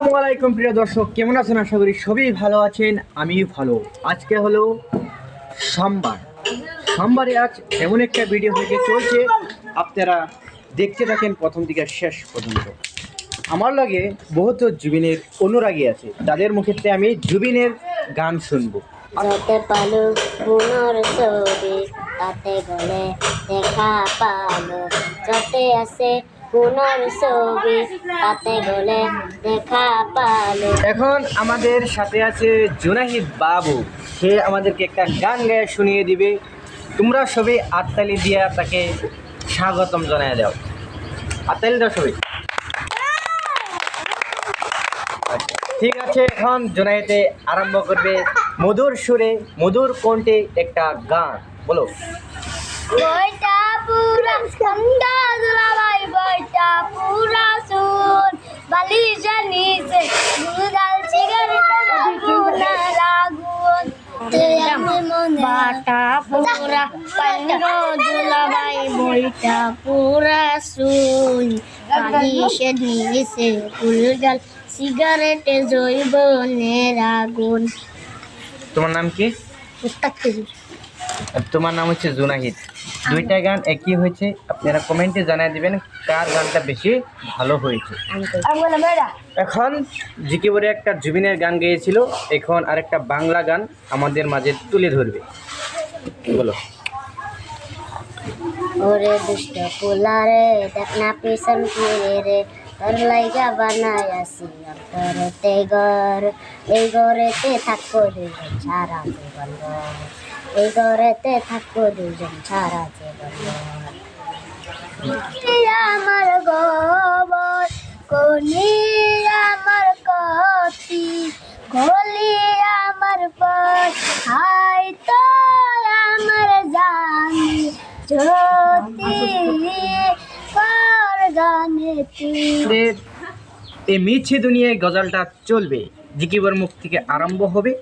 আসসালামু আলাইকুম প্রিয় দর্শক, কেমন আছেন? আশা করি সবই ভালো আছেন। আমি ভালো। আজকে হলো সোমবার। সোমবারে আজ এমন একটা ভিডিও হতে চলছে, আপনারা দেখতে থাকেন প্রথম থেকে শেষ পর্যন্ত। আমার লাগে বহুত জুবিনের অনুরাগী আছে, তাদের মুখেতে আমি জুবিনের গান শুনবো। যতে পালো পুনর ছবি তাতে গলে দেখা পালো, যতে আছে পুনর ছবি তাতে গলে দেখা পালো। এখন আমাদের সাথে আছে জুনাহিদ বাবু, সে আমাদেরকে একটা গান গায়ে শুনিয়ে দিবে। তোমরা সবাই আত্তালি দিয়া তাকে স্বাগতম জানায় দাও। আত্তালি দাও সবাই। ঠিক আছে, এখন জুনাহিদে আরম্ভ করবে মধুর সুরে মধুর কণ্ঠে একটা গান। বলো। বইটা পুরা সন্ধ্যা দুলাভাই, বইটা পুরা শুন বালিশা নিচে গুলগাল সিগারেট লাগুন বাটা পুরা সন্ধ্যা দুলাভাই, বইটা পুরা শুন বালিশা নিচে গুলগাল সিগারেটে জৈবনের আগুন। তোমার নাম কি? আর তোমার নাম হচ্ছে জুনাহিদ। দুইটা গান একই হয়েছে, আপনারা কমেন্টে জানিয়ে দিবেন কার গানটা বেশি ভালো হয়েছে। এখন জিকিবরে একটা জুবিনের গান গেয়েছিল, এখন আরেকটা বাংলা গান আমাদের মাঝে তুলে ধরবে। বলো। ওরে দুষ্ট পোলারে দেখ না পিছন ফিরে রে, তোর লাইগা বানাই আসি অন্তরেতে ঘর, এই ঘরেতে থাকবো দুজন সারা জীবন ভর, এই ঘরেতে থাকবো দুজন সারা জীবন ভর। আমার গোবর কোনি আমার কতি গলি আমার পর, হাই তো আমার জানি জ্যোতি কর গানে তুই। আমাদের এই মিছে দুনিয়ায় গজলটা চলবে, জিকিবর মুখ থেকে আরম্ভ হবে।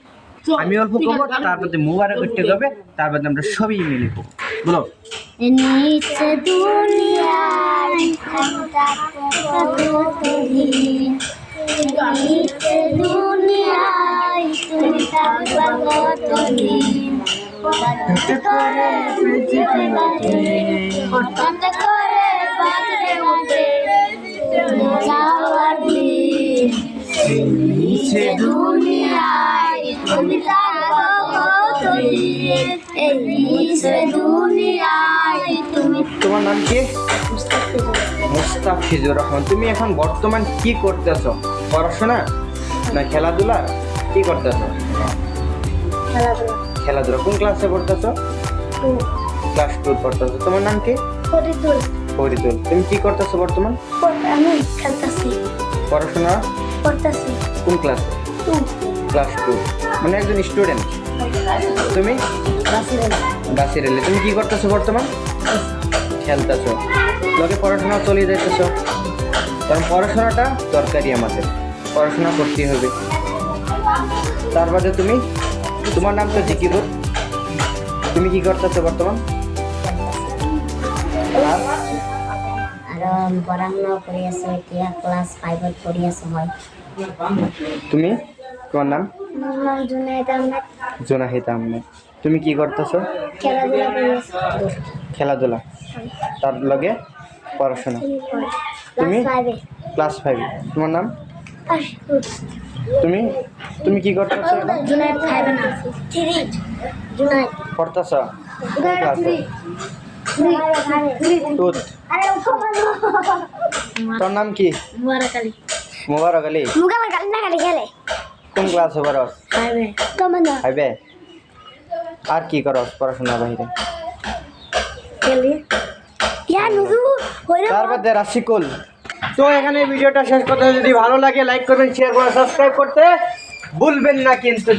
আমি অল্প করবো, তারপরে মোবারক করতে যাবে, তারপরে আমরা সবই মিলে করবো। বলো। নিচে দুনিয়ায় নিচে দুনিয়ায় তুমি থাকবা কতদিন, হঠাৎ করে বাজরে উঠে যাওয়ার দিন, নিচে দুনিয়ায় তুমি থাকবা কতদিন, এই নিচে দুনিয়ায় তুমি। তোমার নাম কি? মুস্তাফিজুর রহমান। তুমি এখন বর্তমান কি করতেছ? পড়াশোনা না খেলাধুলা? কি করতেছ? খেলাধুলা। কোন ক্লাসে পড়তেছ? ক্লাস 2 পড়তেছ। তোমার নাম কি? ফরিদুল। ফরিদুল। তুমি কি করতেছো বর্তমান? আমি খেলতেছি, পড়াশোনা পড়তেছি। কোন ক্লাসে? ক্লাস 2, মানে একজন স্টুডেন্ট। তুমি? বাসিরেলে। তুমি কি করতেছো বর্তমান? খেলতেছো। লোকে পড়াশোনা চলে যাইতেছো, কারণ পড়াশোনাটা দরকারি, আমাদের পড়াশোনা করতেই হবে। তার বাদে তুমি, তোমার নাম তো জিকিবুর, তুমি কি করতেছো বর্তমান? আর পড়াশোনা করে আছো, এতিয়া ক্লাস 5 পড়ি আছো। হয় তুমি, তোমার নাম? জুনাইদ আহমেদ। জুনাহিদ আহমেদ। তুমি কি করতেছো? খেলাধুলা করে আছো। খেলাধুলা, তার লগে পড়াশোনা। তুমি ক্লাস 5। তোমার নাম? তুমি তুমি কি করতেছো? জুনাইদ 5 না 3। জুনাইদ পড়তেছো কোন ক্লাসে? 2। তোর নাম কি? মুবারক আলী। মুবারক আলী। মুবারক আলী না খালি খেলে। কোন ক্লাসে পড়স? 5 কমান্ডার 5। আর কি করস পড়াশোনার বাইরে? খেলি ইয়া নুরু হইরে। তার বাদে রাশিকুল। তো এখানে ভিডিওটা শেষ করতে, যদি ভালো লাগে লাইক করবেন, শেয়ার করবেন, সাবস্ক্রাইব করতে ভুলবেন না কিন্তু।